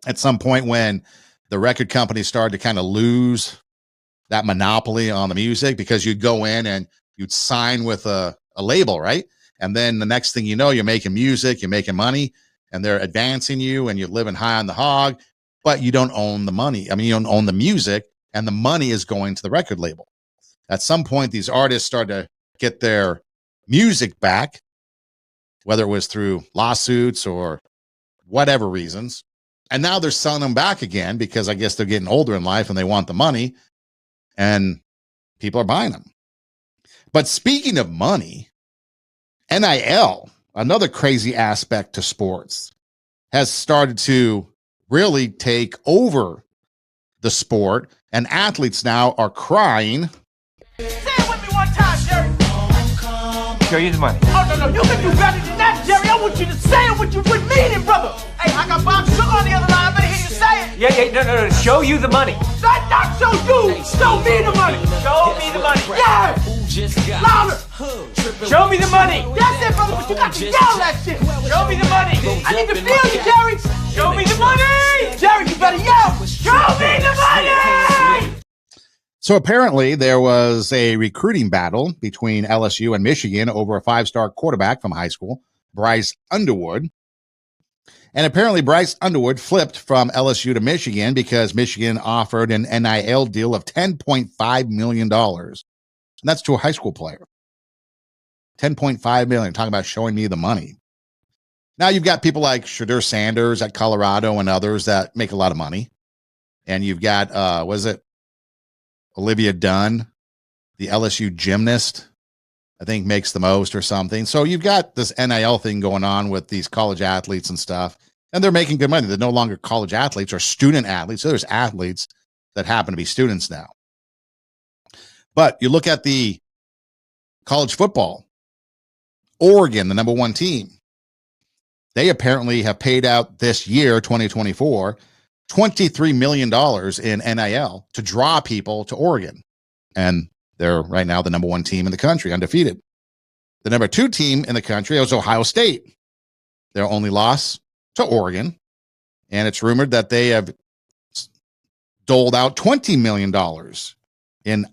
at some point when the record company started to kind of lose that monopoly on the music, because you'd go in and you'd sign with a label, right? And then the next thing you know, you're making music, you're making money, and they're advancing you and you're living high on the hog, but you don't own the money. I mean, you don't own the music, and the money is going to the record label. At some point, these artists started to get their music back, whether it was through lawsuits or whatever reasons. And now they're selling them back again because I guess they're getting older in life and they want the money, and people are buying them. But speaking of money, NIL, another crazy aspect to sports, has started to really take over the sport, and athletes now are crying. Say it with me one time, Jerry. Show you the money. Oh, no, you can do better than that, Jerry. I want you to say it with meaning, brother. Hey, I got Bob Sugar on the other line. I better hear you say it. Yeah, no. Show you the money. Not show you. Show me the money. Show me the money. Yeah. Louder. Show me the money. That's it, brother, but you got to yell that shit. Show me the money. I need to feel you, Jerry. Show me the money. Jerry, you better yell. Show me the money. So apparently there was a recruiting battle between LSU and Michigan over a 5-star quarterback from high school, Bryce Underwood. And apparently Bryce Underwood flipped from LSU to Michigan because Michigan offered an NIL deal of $10.5 million. And that's to a high school player. $10.5 million, talking about showing me the money. Now you've got people like Shadur Sanders at Colorado and others that make a lot of money. And you've got, Olivia Dunn, the LSU gymnast, I think makes the most or something. So you've got this NIL thing going on with these college athletes and stuff, and they're making good money. They're no longer college athletes or student athletes. So there's athletes that happen to be students now. But you look at the college football, Oregon, the number 1 team, they apparently have paid out this year, 2024, $23 million in NIL to draw people to Oregon. And they're right now the number 1 team in the country, undefeated. The number 2 team in the country was Ohio State. Their only loss to Oregon. And it's rumored that they have doled out $20 million in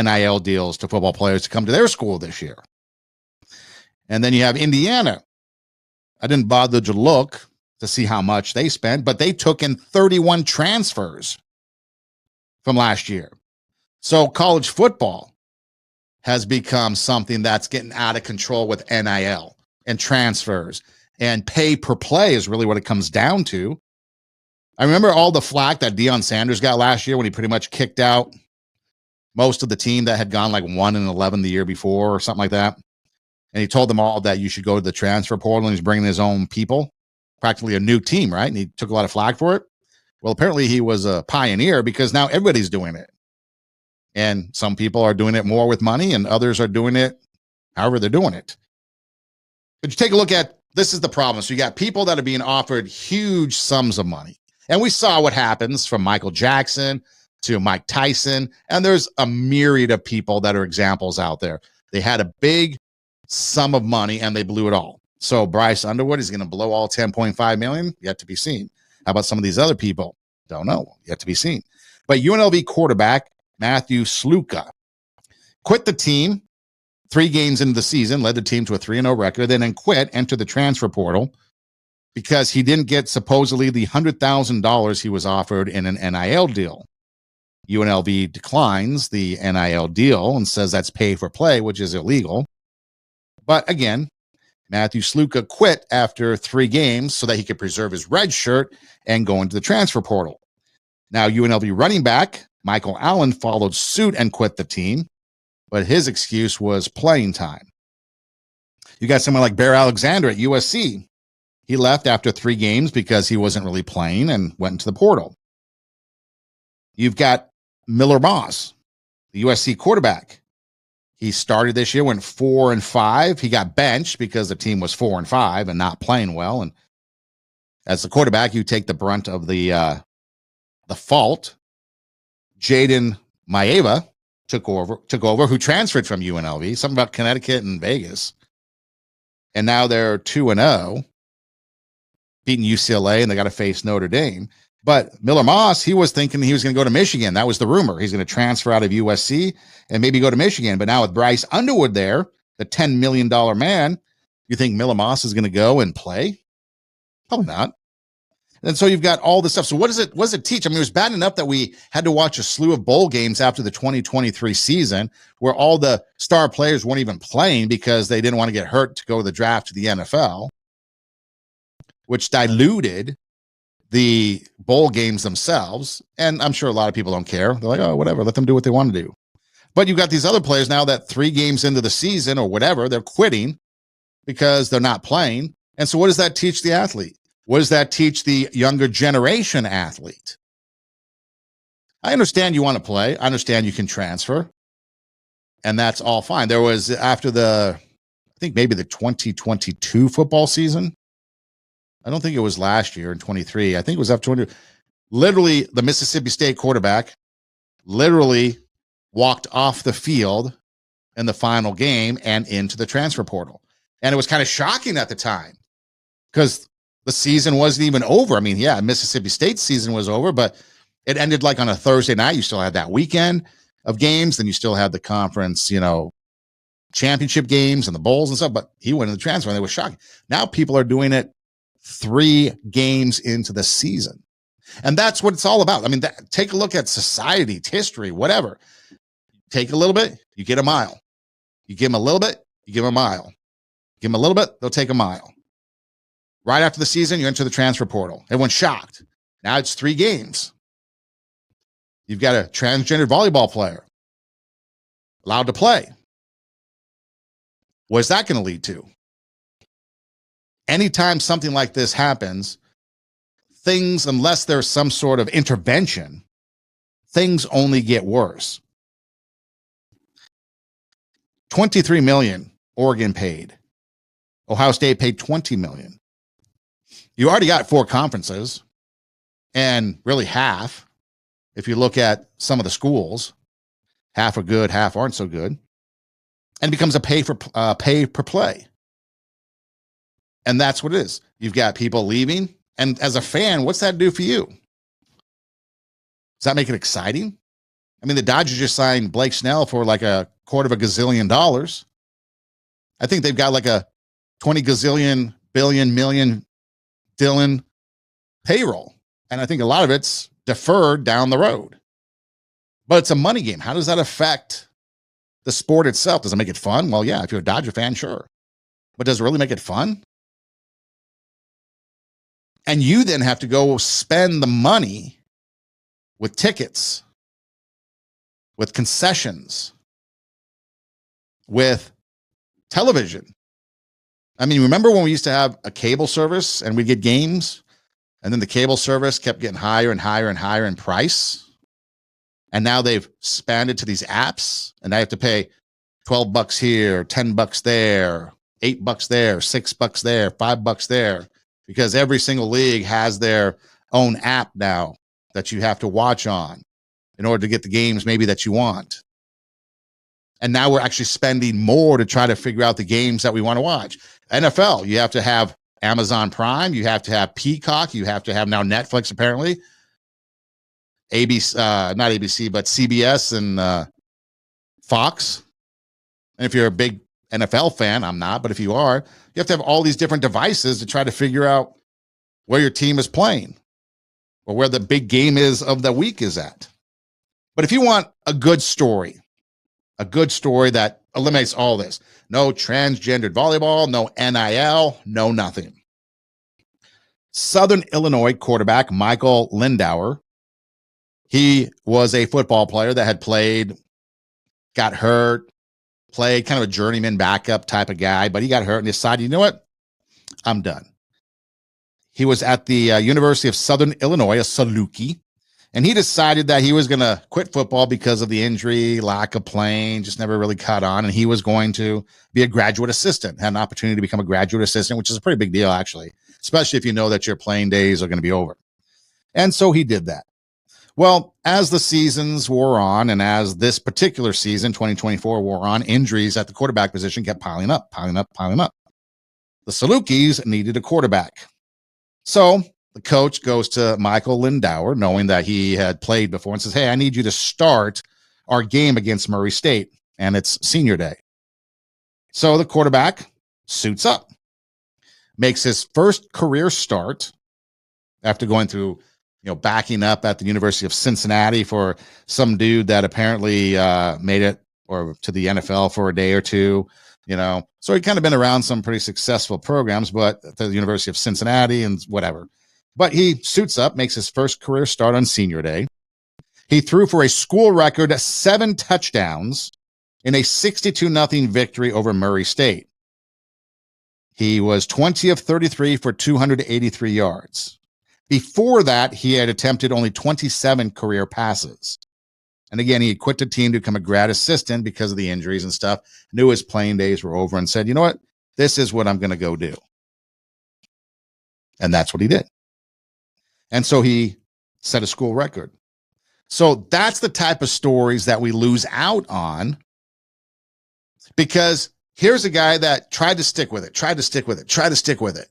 NIL deals to football players to come to their school this year. And then you have Indiana. I didn't bother to look to see how much they spent, but they took in 31 transfers from last year. So college football has become something that's getting out of control with NIL and transfers, and pay per play is really what it comes down to. I remember all the flack that Deion Sanders got last year when he pretty much kicked out most of the team that had gone like 1-11 the year before or something like that. And he told them all that you should go to the transfer portal, and he's bringing his own people, practically a new team, right? And he took a lot of flack for it. Well, apparently he was a pioneer, because now everybody's doing it. And some people are doing it more with money, and others are doing it however they're doing it. But you take a look at, this is the problem. So you got people that are being offered huge sums of money. And we saw what happens from Michael Jackson to Mike Tyson. And there's a myriad of people that are examples out there. They had a big sum of money and they blew it all. So Bryce Underwood is going to blow all 10.5 million. Yet to be seen. How about some of these other people? Don't know. Yet to be seen. But UNLV quarterback Matthew Sluka quit the team 3 games into the season, led the team to a 3-0 record, then quit, entered the transfer portal because he didn't get supposedly the $100,000 he was offered in an NIL deal. UNLV declines the NIL deal and says that's pay for play, which is illegal. But again, Matthew Sluka quit after 3 games so that he could preserve his red shirt and go into the transfer portal. Now, UNLV running back Michael Allen followed suit and quit the team, but his excuse was playing time. You got someone like Bear Alexander at USC. He left after 3 games because he wasn't really playing and went into the portal. You've got Miller Moss, the USC quarterback. He started this year, went 4-5. He got benched because the team was 4-5 and not playing well. And as the quarterback, you take the brunt of the fault. Jaden Maeva took over, who transferred from UNLV, something about Connecticut and Vegas. And now they're 2-0, beating UCLA, and they got to face Notre Dame. But Miller Moss, he was thinking he was going to go to Michigan. That was the rumor. He's going to transfer out of USC and maybe go to Michigan. But now with Bryce Underwood there, the $10 million man, you think Miller Moss is going to go and play? Probably not. And so you've got all this stuff. So what does it teach? I mean, it was bad enough that we had to watch a slew of bowl games after the 2023 season where all the star players weren't even playing because they didn't want to get hurt to go to the draft to the NFL, which diluted the bowl games themselves. And I'm sure a lot of people don't care. They're like, oh, whatever, let them do what they want to do. But you've got these other players now that 3 games into the season or whatever, they're quitting because they're not playing. And so what does that teach the athlete? What does that teach the younger generation athlete? I understand you want to play. I understand you can transfer. And that's all fine. There was, after I think maybe the 2022 football season. I don't think it was last year in 23. I think it was after 20. Literally, the Mississippi State quarterback literally walked off the field in the final game and into the transfer portal. And it was kind of shocking at the time because the season wasn't even over. I mean, yeah, Mississippi State's season was over, but it ended like on a Thursday night. You still had that weekend of games. Then you still had the conference, championship games and the bowls and stuff. But he went in the transfer and it was shocking. Now people are doing it 3 games into the season. And that's what it's all about. I mean, take a look at society, history, whatever. Take a little bit, you get a mile. You give them a little bit, you give them a mile. Give them a little bit, they'll take a mile. Right after the season, you enter the transfer portal. Everyone's shocked. Now it's 3 games. You've got a transgender volleyball player allowed to play. What is that going to lead to? Anytime something like this happens, things, unless there's some sort of intervention, things only get worse. $23 million Oregon paid. Ohio State paid $20 million. You already got 4 conferences, and really half, if you look at some of the schools, half are good, half aren't so good, and it becomes a pay per play. And that's what it is. You've got people leaving, and as a fan, what's that do for you? Does that make it exciting? I mean, the Dodgers just signed Blake Snell for like $250 gazillion. I think they've got like a 20 gazillion, billion, million Dylan payroll. And I think a lot of it's deferred down the road. But it's a money game. How does that affect the sport itself? Does it make it fun? Well, yeah, if you're a Dodger fan, sure. But does it really make it fun? And you then have to go spend the money with tickets, with concessions, with television. I mean, remember when we used to have a cable service and we'd get games, and then the cable service kept getting higher and higher and higher in price? And now they've expanded to these apps, and I have to pay $12 here, $10 there, $8 there, $6 there, $5 there, because every single league has their own app now that you have to watch on in order to get the games maybe that you want. And now we're actually spending more to try to figure out the games that we want to watch. NFL, you have to have Amazon Prime, you have to have Peacock, you have to have now Netflix, apparently. ABC, not ABC, but CBS and Fox. And if you're a big NFL fan, I'm not, but if you are, you have to have all these different devices to try to figure out where your team is playing or where the big game is of the week is at. But if you want a good story that eliminates all this, no transgendered volleyball, no NIL, no nothing. Southern Illinois quarterback Michael Lindauer, he was a football player that had played, got hurt, played kind of a journeyman backup type of guy, but he got hurt and decided, you know what? I'm done. He was at the University of Southern Illinois, a Saluki, and he decided that he was going to quit football because of the injury, lack of playing, just never really caught on, and he was going to be a graduate assistant, had an opportunity to become a graduate assistant, which is a pretty big deal, actually, especially if you know that your playing days are going to be over. And so he did that. Well, as the seasons wore on, and as this particular season, 2024, wore on, injuries at the quarterback position kept piling up. The Salukis needed a quarterback. So the coach goes to Michael Lindauer, knowing that he had played before, and says, hey, I need you to start our game against Murray State, and it's senior day. So the quarterback suits up, makes his first career start after going through, backing up at the University of Cincinnati for some dude that apparently made it or to the NFL for a day or two, So he'd kind of been around some pretty successful programs, but at the University of Cincinnati and whatever. But he suits up, makes his first career start on senior day. He threw for a school record 7 touchdowns in a 62-0 victory over Murray State. He was 20 of 33 for 283 yards. Before that, he had attempted only 27 career passes. And again, he quit the team to become a grad assistant because of the injuries and stuff, knew his playing days were over, and said, you know what? This is what I'm going to go do. And that's what he did. And so he set a school record. So that's the type of stories that we lose out on, because here's a guy that tried to stick with it.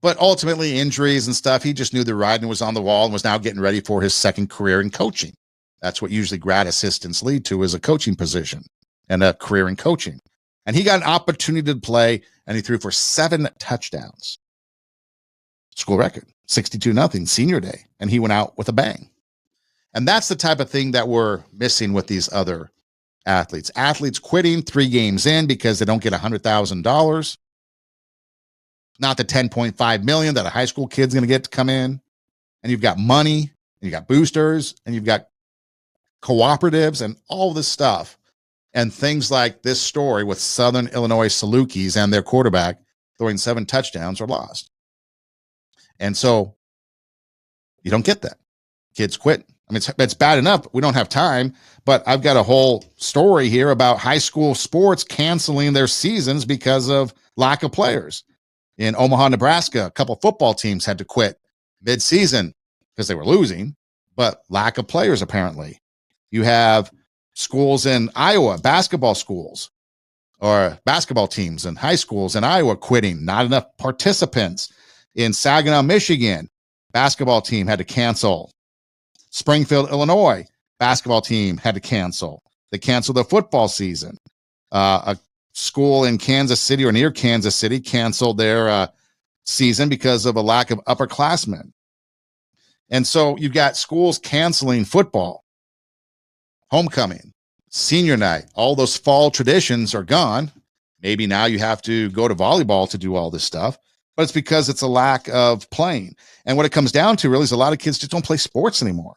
But ultimately, injuries and stuff, he just knew the writing was on the wall and was now getting ready for his second career in coaching. That's what usually grad assistants lead to, is a coaching position and a career in coaching. And he got an opportunity to play, and he threw for 7 touchdowns. School record, 62-0, senior day. And he went out with a bang. And that's the type of thing that we're missing with these other athletes. Athletes quitting 3 games in because they don't get $100,000. Not the $10.5 million that a high school kid's going to get to come in. And you've got money, and you've got boosters, and you've got cooperatives and all this stuff. And things like this story with Southern Illinois Salukis and their quarterback throwing 7 touchdowns are lost. And so you don't get that. Kids quit. I mean, it's bad enough. We don't have time, but I've got a whole story here about high school sports canceling their seasons because of lack of players. In Omaha, Nebraska, a couple football teams had to quit mid-season because they were losing, but lack of players, apparently. You have schools in Iowa, basketball schools, or basketball teams in high schools in Iowa quitting, not enough participants. In Saginaw, Michigan, basketball team had to cancel. Springfield, Illinois, basketball team had to cancel. They canceled the football season. A school in Kansas City or near Kansas City canceled their season because of a lack of upperclassmen. And so you've got schools canceling football, homecoming, senior night. All those fall traditions are gone. Maybe now you have to go to volleyball to do all this stuff, but it's because it's a lack of playing. And what it comes down to really is a lot of kids just don't play sports anymore.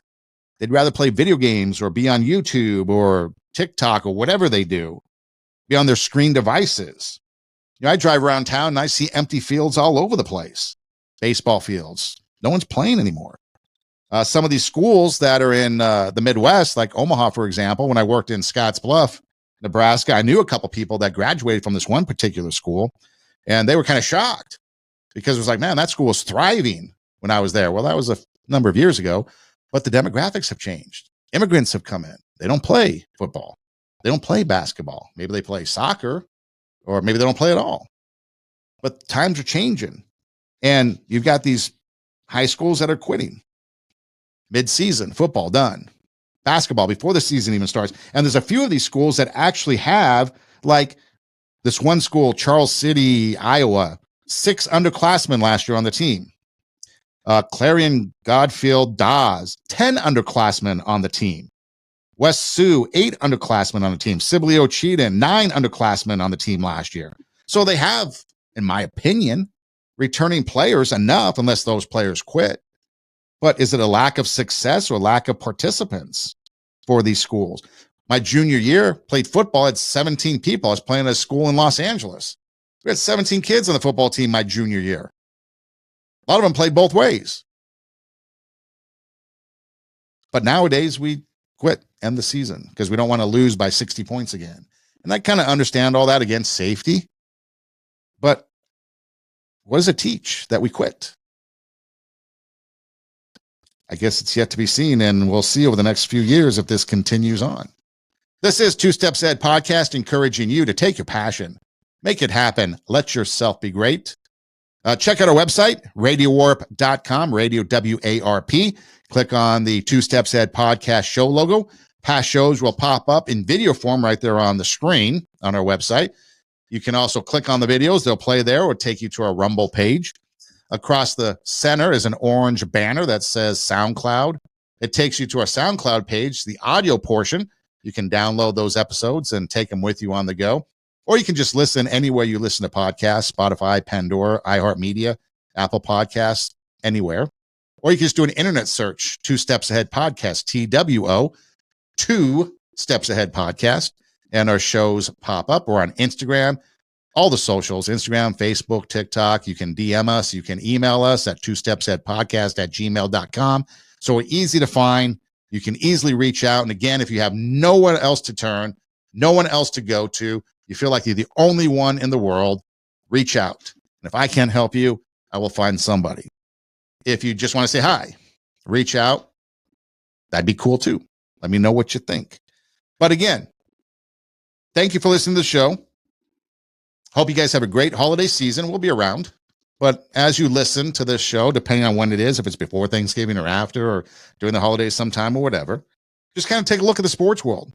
They'd rather play video games or be on YouTube or TikTok or whatever they do, be on their screen devices. You know, I drive around town and I see empty fields all over the place, baseball fields. No one's playing anymore. Some of these schools that are in the Midwest, like Omaha, for example, when I worked in Scotts Bluff, Nebraska, I knew a couple people that graduated from this one particular school, and they were kind of shocked because it was like, man, that school was thriving when I was there. Well, that was a number of years ago, but the demographics have changed. Immigrants have come in. They don't play football. They don't play basketball. Maybe they play soccer, or maybe they don't play at all. But times are changing, and you've got these high schools that are quitting. Mid-season, football done. Basketball before the season even starts. And there's a few of these schools that actually have, like this one school, Charles City, Iowa, 6 underclassmen last year on the team. Clarion Godfield Dawes, 10 underclassmen on the team. West Sioux, 8 underclassmen on the team. Sibley Cheatham, 9 underclassmen on the team last year. So they have, in my opinion, returning players enough, unless those players quit. But is it a lack of success or lack of participants for these schools? My junior year, played football, had 17 people. I was playing at a school in Los Angeles. We had 17 kids on the football team my junior year. A lot of them played both ways. But nowadays, we quit, end the season, because we don't want to lose by 60 points again. And I kind of understand all that, again, safety. But what does it teach that we quit? I guess it's yet to be seen, and we'll see over the next few years if this continues on. This is Two Steps Ahead Podcast, encouraging you to take your passion, make it happen, let yourself be great. Check out our website, radiowarp.com, radio WARP. Click on the Two Steps Ahead Podcast show logo. Past shows will pop up in video form right there on the screen on our website. You can also click on the videos. They'll play there or take you to our Rumble page. Across the center is an orange banner that says SoundCloud. It takes you to our SoundCloud page, the audio portion. You can download those episodes and take them with you on the go. Or you can just listen anywhere you listen to podcasts, Spotify, Pandora, iHeartMedia, Apple Podcasts, anywhere. Or you can just do an internet search, Two Steps Ahead Podcast, TWO, Two Steps Ahead Podcast, and our shows pop up. We're on Instagram, all the socials, Instagram, Facebook, TikTok. You can DM us. You can email us at twostepsaheadpodcast@gmail.com. So we're easy to find. You can easily reach out. And again, if you have no one else to turn, no one else to go to, you feel like you're the only one in the world, reach out. And if I can't help you, I will find somebody. If you just want to say hi, reach out. That'd be cool too. Let me know what you think. But again, thank you for listening to the show. Hope you guys have a great holiday season. We'll be around. But as you listen to this show, depending on when it is, if it's before Thanksgiving or after or during the holidays sometime or whatever, just kind of take a look at the sports world.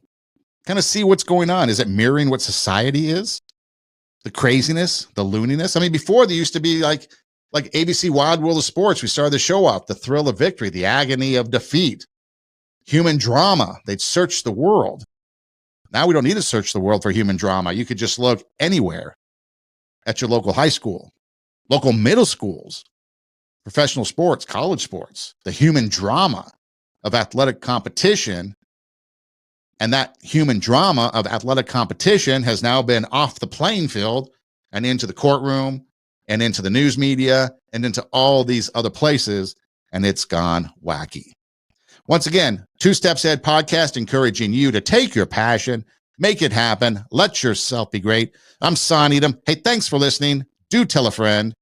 Kind of see what's going on. Is it mirroring what society is? The craziness, the looniness? I mean, before there used to be like ABC Wild World of Sports. We started the show off, the thrill of victory, the agony of defeat, human drama. They'd search the world. Now we don't need to search the world for human drama. You could just look anywhere at your local high school, local middle schools, professional sports, college sports, the human drama of athletic competition. And that human drama of athletic competition has now been off the playing field and into the courtroom and into the news media and into all these other places, and it's gone wacky. Once again, Two Steps Ahead Podcast, encouraging you to take your passion, make it happen, let yourself be great. I'm Son Edom. Hey, thanks for listening. Do tell a friend.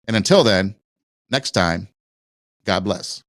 And until then, next time, God bless.